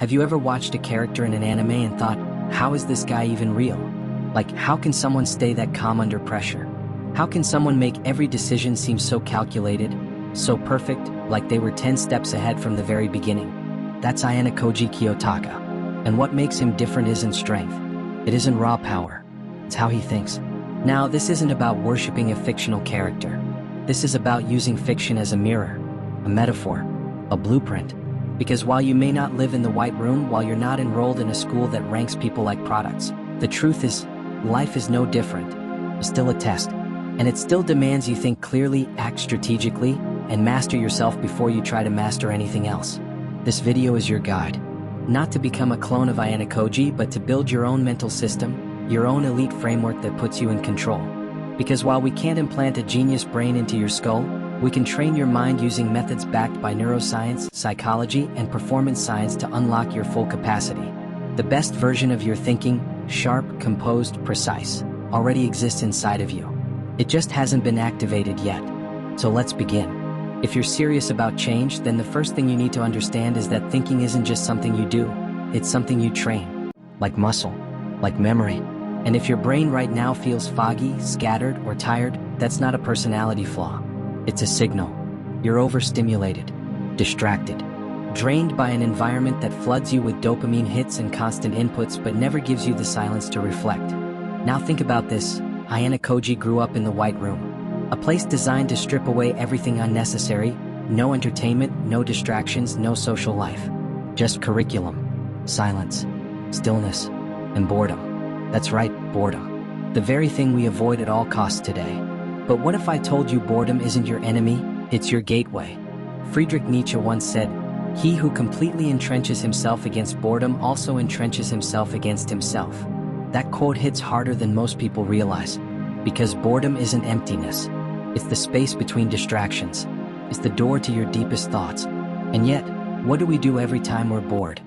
Have you ever watched a character in an anime and thought, how is this guy even real? Like, how can someone stay that calm under pressure? How can someone make every decision seem so calculated, so perfect, like they were 10 steps ahead from the very beginning? That's Ayanokoji KIYOTAKA. And what makes him different isn't strength. It isn't raw power. It's how he thinks. Now, this isn't about worshiping a fictional character. This is about using fiction as a mirror, a metaphor, a blueprint. Because while you may not live in the White Room, while you're not enrolled in a school that ranks people like products, the truth is, life is no different. It's still a test. And it still demands you think clearly, act strategically, and master yourself before you try to master anything else. This video is your guide. Not to become a clone of Ayanokoji, but to build your own mental system, your own elite framework that puts you in control. Because while we can't implant a genius brain into your skull, we can train your mind using methods backed by neuroscience, psychology, and performance science to unlock your full capacity. The best version of your thinking, sharp, composed, precise, already exists inside of you. It just hasn't been activated yet. So let's begin. If you're serious about change, then the first thing you need to understand is that thinking isn't just something you do, it's something you train. Like muscle, like memory. And if your brain right now feels foggy, scattered, or tired, that's not a personality flaw. It's a signal. You're overstimulated, distracted, drained by an environment that floods you with dopamine hits and constant inputs but never gives you the silence to reflect. Now think about this. Ayanokoji grew up in the White Room, a place designed to strip away everything unnecessary, no entertainment, no distractions, no social life. Just curriculum, silence, stillness, and boredom. That's right, boredom. The very thing we avoid at all costs today. But what if I told you boredom isn't your enemy, it's your gateway? Friedrich Nietzsche once said, "He who completely entrenches himself against boredom also entrenches himself against himself." That quote hits harder than most people realize, because boredom isn't emptiness. It's the space between distractions. It's the door to your deepest thoughts. And yet, what do we do every time we're bored?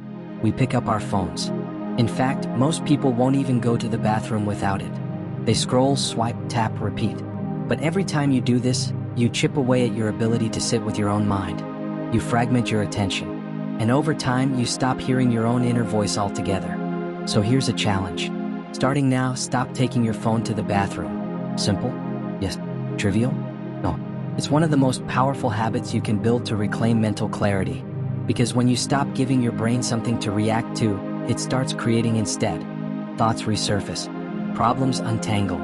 We pick up our phones. In fact, most people won't even go to the bathroom without it. They scroll, swipe, tap, repeat. But every time you do this, you chip away at your ability to sit with your own mind. You fragment your attention. And over time, you stop hearing your own inner voice altogether. So here's a challenge. Starting now, stop taking your phone to the bathroom. Simple? Yes. Trivial? No. It's one of the most powerful habits you can build to reclaim mental clarity. Because when you stop giving your brain something to react to, it starts creating instead. Thoughts resurface. Problems untangle.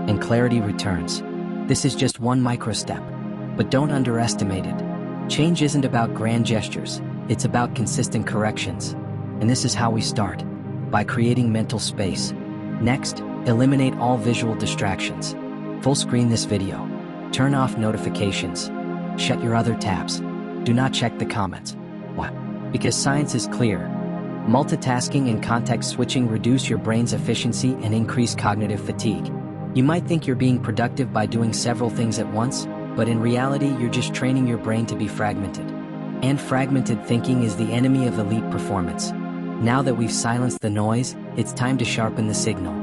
And clarity returns. This is just one micro step. But don't underestimate it. Change isn't about grand gestures. It's about consistent corrections. And this is how we start. By creating mental space. Next, eliminate all visual distractions. Full screen this video. Turn off notifications. Shut your other tabs. Do not check the comments. Why? Because science is clear. Multitasking and context switching reduce your brain's efficiency and increase cognitive fatigue. You might think you're being productive by doing several things at once, but in reality, you're just training your brain to be fragmented. And fragmented thinking is the enemy of elite performance. Now that we've silenced the noise, it's time to sharpen the signal.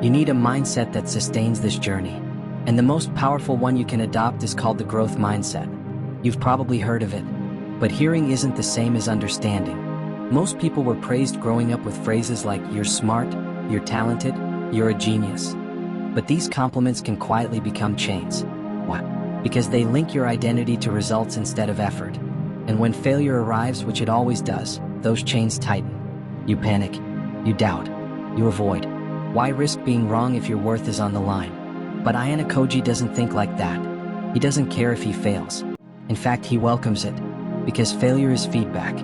You need a mindset that sustains this journey. And the most powerful one you can adopt is called the growth mindset. You've probably heard of it. But hearing isn't the same as understanding. Most people were praised growing up with phrases like, "You're smart," "You're talented," "You're a genius." But these compliments can quietly become chains. Why? Because they link your identity to results instead of effort. And when failure arrives, which it always does, those chains tighten. You panic. You doubt. You avoid. Why risk being wrong if your worth is on the line? But Ayanokoji doesn't think like that. He doesn't care if he fails. In fact, he welcomes it. Because failure is feedback.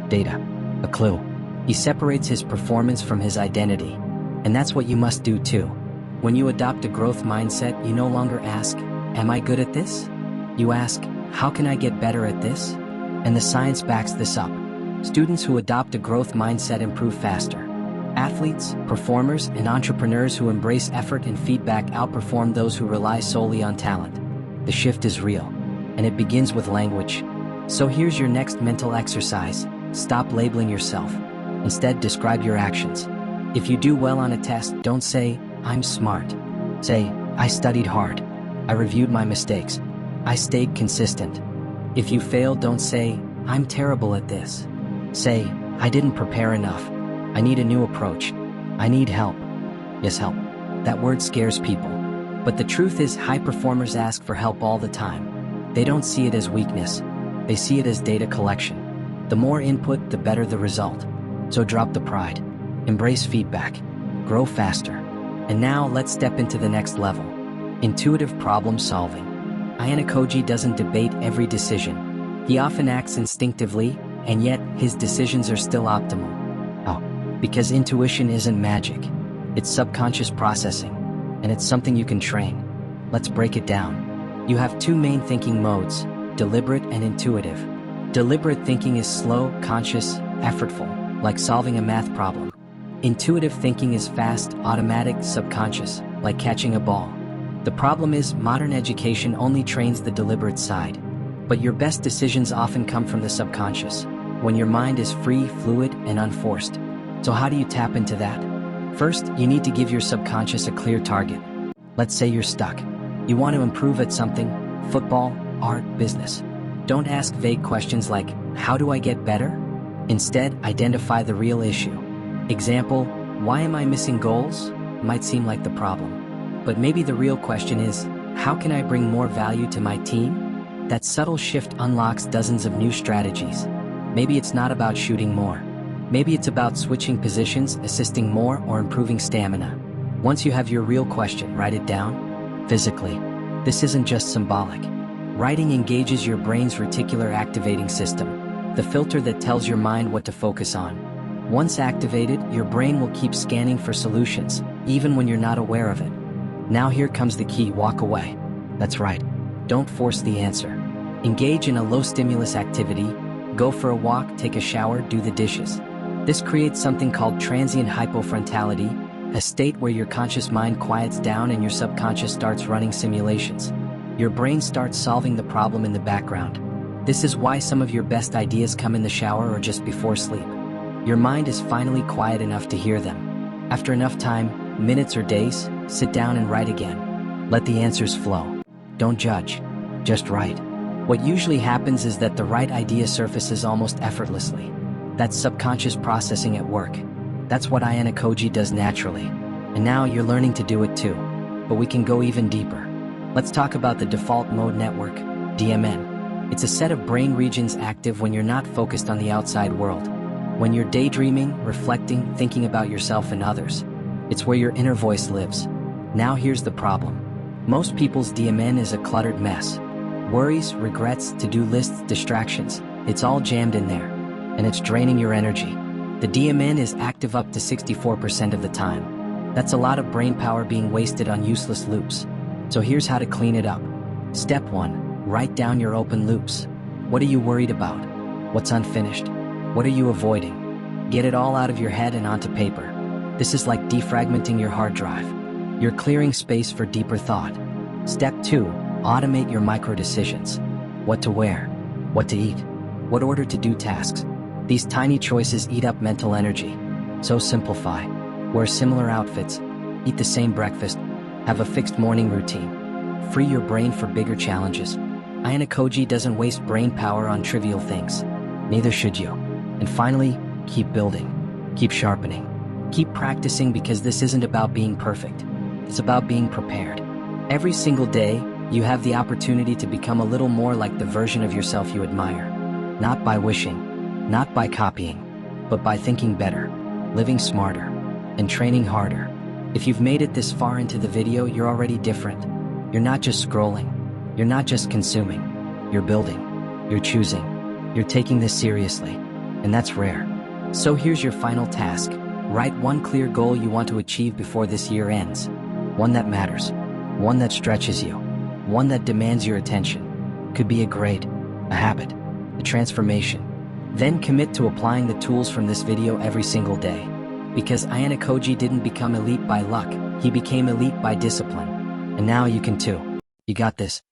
Data. A clue. He separates his performance from his identity. And that's what you must do too. When you adopt a growth mindset, you no longer ask, "Am I good at this?" You ask, "How can I get better at this?" And the science backs this up. Students who adopt a growth mindset improve faster. Athletes, performers, and entrepreneurs who embrace effort and feedback outperform those who rely solely on talent. The shift is real, and it begins with language. So here's your next mental exercise. Stop labeling yourself. Instead, describe your actions. If you do well on a test, don't say, "I'm smart." Say, "I studied hard. I reviewed my mistakes. I stayed consistent." If you fail, don't say, "I'm terrible at this." Say, I didn't prepare enough. I need a new approach. I need help. Yes, help. That word scares people. But the truth is, high performers ask for help all the time. They don't see it as weakness. They see it as data collection. The more input, the better the result. So drop the pride. Embrace feedback. Grow faster. And now let's step into the next level. Intuitive problem solving. Ayanokoji doesn't debate every decision. He often acts instinctively, and yet his decisions are still optimal. Oh, because intuition isn't magic. It's subconscious processing, and it's something you can train. Let's break it down. You have two main thinking modes, deliberate and intuitive. Deliberate thinking is slow, conscious, effortful, like solving a math problem. Intuitive thinking is fast, automatic, subconscious, like catching a ball. The problem is, modern education only trains the deliberate side. But your best decisions often come from the subconscious, when your mind is free, fluid, and unforced. So how do you tap into that? First, you need to give your subconscious a clear target. Let's say you're stuck. You want to improve at something: football, art, business. Don't ask vague questions like, how do I get better? Instead, identify the real issue. Example, why am I missing goals? Might seem like the problem. But maybe the real question is, how can I bring more value to my team? That subtle shift unlocks dozens of new strategies. Maybe it's not about shooting more. Maybe it's about switching positions, assisting more, or improving stamina. Once you have your real question, write it down. Physically, this isn't just symbolic. Writing engages your brain's reticular activating system, the filter that tells your mind what to focus on. Once activated, your brain will keep scanning for solutions, even when you're not aware of it. Now here comes the key: walk away. That's right. Don't force the answer. Engage in a low-stimulus activity. Go for a walk, take a shower, do the dishes. This creates something called transient hypofrontality, a state where your conscious mind quiets down and your subconscious starts running simulations. Your brain starts solving the problem in the background. This is why some of your best ideas come in the shower or just before sleep. Your mind is finally quiet enough to hear them. After enough time, minutes or days, sit down and write again. Let the answers flow. Don't judge. Just write. What usually happens is that the right idea surfaces almost effortlessly. That's subconscious processing at work. That's what Ayanokoji does naturally. And now you're learning to do it too. But we can go even deeper. Let's talk about the default mode network, DMN. It's a set of brain regions active when you're not focused on the outside world. When you're daydreaming, reflecting, thinking about yourself and others. It's where your inner voice lives. Now here's the problem. Most people's DMN is a cluttered mess. Worries, regrets, to-do lists, distractions. It's all jammed in there. And it's draining your energy. The DMN is active up to 64% of the time. That's a lot of brain power being wasted on useless loops. So here's how to clean it up. Step 1. Write down your open loops. What are you worried about? What's unfinished? What are you avoiding? Get it all out of your head and onto paper. This is like defragmenting your hard drive. You're clearing space for deeper thought. Step 2. Automate your micro decisions. What to wear, what to eat, what order to do tasks. These tiny choices eat up mental energy. So simplify. Wear similar outfits, eat the same breakfast, have a fixed morning routine. Free your brain for bigger challenges. Ayanokoji doesn't waste brain power on trivial things. Neither should you. And finally, keep building. Keep sharpening. Keep practicing, because this isn't about being perfect. It's about being prepared. Every single day, you have the opportunity to become a little more like the version of yourself you admire. Not by wishing, not by copying, but by thinking better, living smarter, and training harder. If you've made it this far into the video, you're already different. You're not just scrolling. You're not just consuming. You're building. You're choosing. You're taking this seriously. And that's rare. So here's your final task. Write one clear goal you want to achieve before this year ends. One that matters. One that stretches you. One that demands your attention. Could be a grade, a habit, a transformation. Then commit to applying the tools from this video every single day. Because Ayanokoji didn't become elite by luck, he became elite by discipline. And now you can too. You got this.